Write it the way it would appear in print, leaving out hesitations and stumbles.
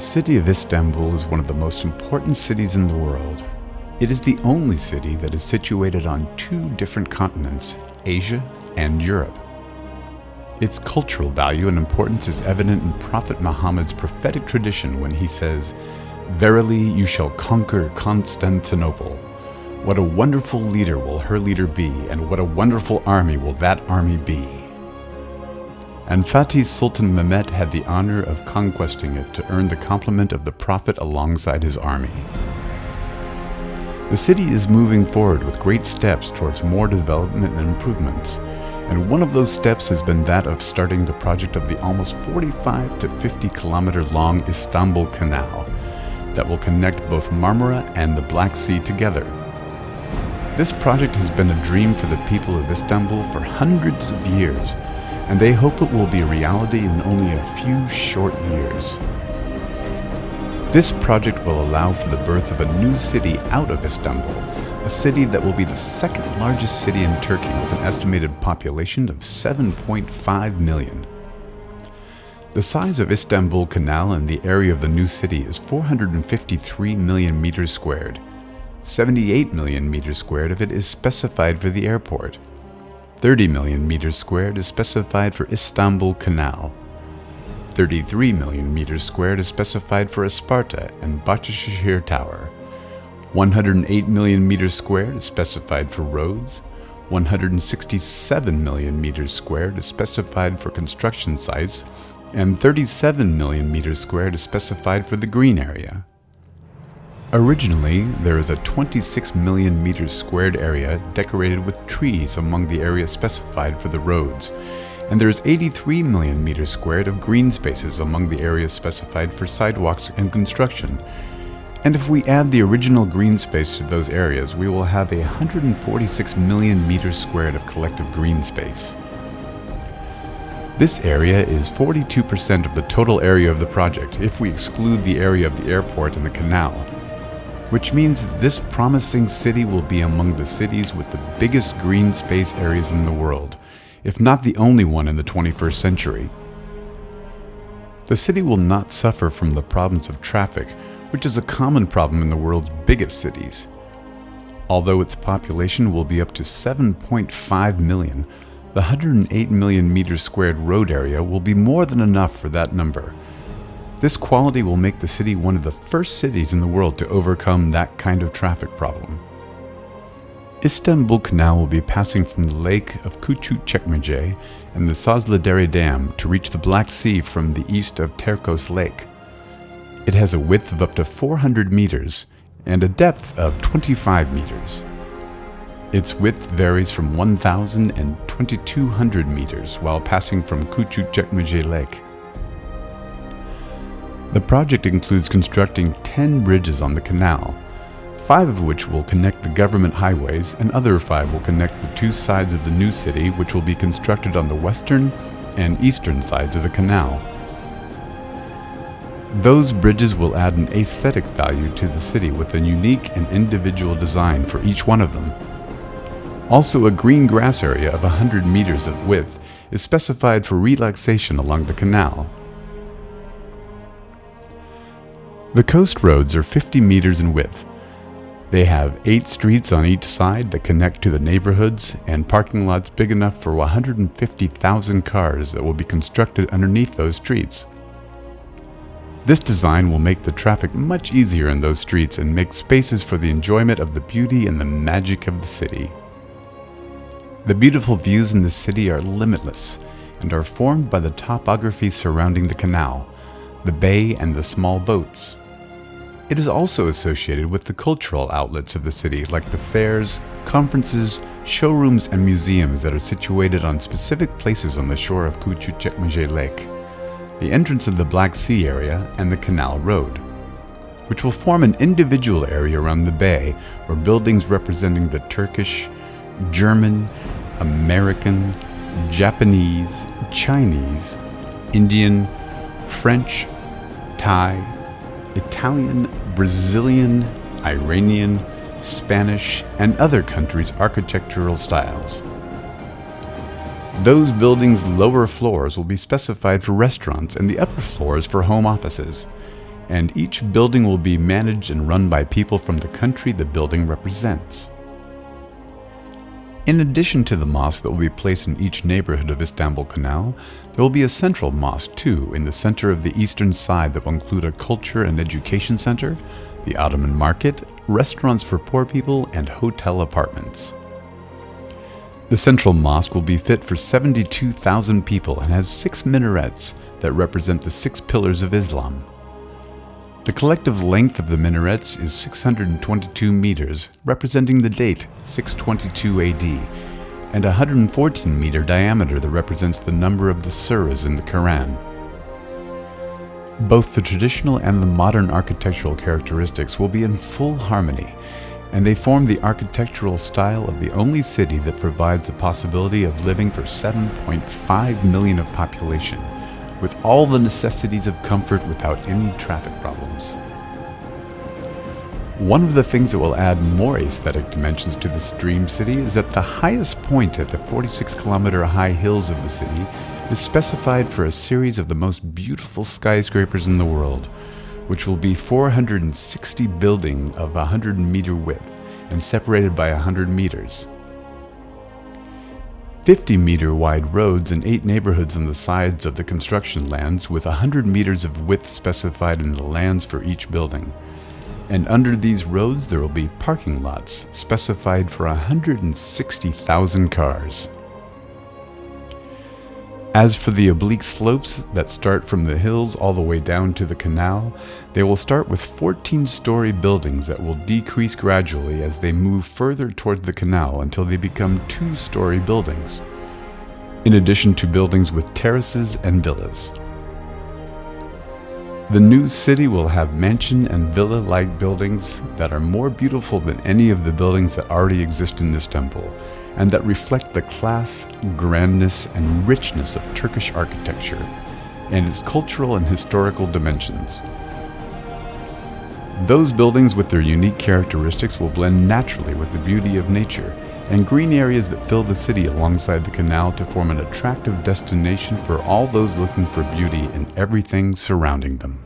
city of Istanbul is one of the most important cities in the world. It is the only city that is situated on two different continents, Asia and Europe. Its cultural value and importance is evident in Prophet Muhammad's prophetic tradition when he says, "Verily you shall conquer Constantinople. What a wonderful leader will her leader be, and what a wonderful army will that army be." And Fatih Sultan Mehmet had the honor of conquesting it to earn the compliment of the Prophet alongside his army. The city is moving forward with great steps towards more development and improvements, and one of those steps has been that of starting the project of the almost 45 to 50 kilometer long Istanbul Canal that will connect both Marmara and the Black Sea together. This project has been a dream for the people of Istanbul for hundreds of years, and they hope it will be a reality in only a few short years. This project will allow for the birth of a new city out of Istanbul, a city that will be the second largest city in Turkey with an estimated population of 7.5 million. The size of Istanbul Canal and the area of the new city is 453 million meters squared. 78 million meters squared of it is specified for the airport. 30 million meters squared is specified for Istanbul Canal. 33 million meters squared is specified for Isparta and Bahçeşehir Tower. 108 million meters squared is specified for roads. 167 million meters squared is specified for construction sites, and 37 million meters squared is specified for the green area. Originally, there is a 26 million meters squared area decorated with trees among the area specified for the roads, and there is 83 million meters squared of green spaces among the areas specified for sidewalks and construction. And if we add the original green space to those areas, we will have 146 million meters squared of collective green space. This area is 42% of the total area of the project if we exclude the area of the airport and the canal, which means that this promising city will be among the cities with the biggest green space areas in the world, if not the only one in the 21st century. The city will not suffer from the problems of traffic, which is a common problem in the world's biggest cities. Although its population will be up to 7.5 million, the 108 million meters squared road area will be more than enough for that number. This quality will make the city one of the first cities in the world to overcome that kind of traffic problem. Istanbul Canal will be passing from the lake of Küçükçekmece and the Sazlıdere Dam to reach the Black Sea from the east of Terkos Lake. It has a width of up to 400 meters and a depth of 25 meters. Its width varies from 1,000 and 2,200 meters while passing from Küçükçekmece Lake. The project includes constructing 10 bridges on the canal, 5 of which will connect the government highways, and other 5 will connect the two sides of the new city, which will be constructed on the western and eastern sides of the canal. Those bridges will add an aesthetic value to the city with a unique and individual design for each one of them. Also, a green grass area of 100 meters of width is specified for relaxation along the canal. The coast roads are 50 meters in width. They have 8 streets on each side that connect to the neighborhoods and parking lots big enough for 150,000 cars that will be constructed underneath those streets. This design will make the traffic much easier in those streets and make spaces for the enjoyment of the beauty and the magic of the city. The beautiful views in the city are limitless and are formed by the topography surrounding the canal, the bay, and the small boats. It is also associated with the cultural outlets of the city, like the fairs, conferences, showrooms, and museums that are situated on specific places on the shore of Küçükçekmece Lake, the entrance of the Black Sea area, and the Canal Road, which will form an individual area around the bay where buildings representing the Turkish, German, American, Japanese, Chinese, Indian, French, Thai, Italian, Brazilian, Iranian, Spanish, and other countries' architectural styles. Those buildings' lower floors will be specified for restaurants and the upper floors for home offices. and each building will be managed and run by people from the country the building represents. In addition to the mosque that will be placed in each neighborhood of Istanbul Canal, there will be a central mosque too in the center of the eastern side that will include a culture and education center, the Ottoman market, restaurants for poor people, and hotel apartments. The central mosque will be fit for 72,000 people and has 6 minarets that represent the 6 pillars of Islam. The collective length of the minarets is 622 meters, representing the date 622 AD, and a 114-meter diameter that represents the number of the surahs in the Quran. Both the traditional and the modern architectural characteristics will be in full harmony, and they form the architectural style of the only city that provides the possibility of living for 7.5 million of population, with all the necessities of comfort without any traffic problems. One of the things that will add more aesthetic dimensions to this dream city is that the highest point at the 46-kilometer high hills of the city is specified for a series of the most beautiful skyscrapers in the world, which will be 460 buildings of 100-meter width and separated by 100 meters. 50-meter wide roads and 8 neighborhoods on the sides of the construction lands with 100 meters of width specified in the lands for each building. And under these roads there will be parking lots specified for 160,000 cars. As for the oblique slopes that start from the hills all the way down to the canal, they will start with 14-story buildings that will decrease gradually as they move further toward the canal until they become 2-story buildings, in addition to buildings with terraces and villas. The new city will have mansion and villa-like buildings that are more beautiful than any of the buildings that already exist in Istanbul, and that reflect the class, grandness, and richness of Turkish architecture and its cultural and historical dimensions. Those buildings with their unique characteristics will blend naturally with the beauty of nature and green areas that fill the city alongside the canal to form an attractive destination for all those looking for beauty in everything surrounding them.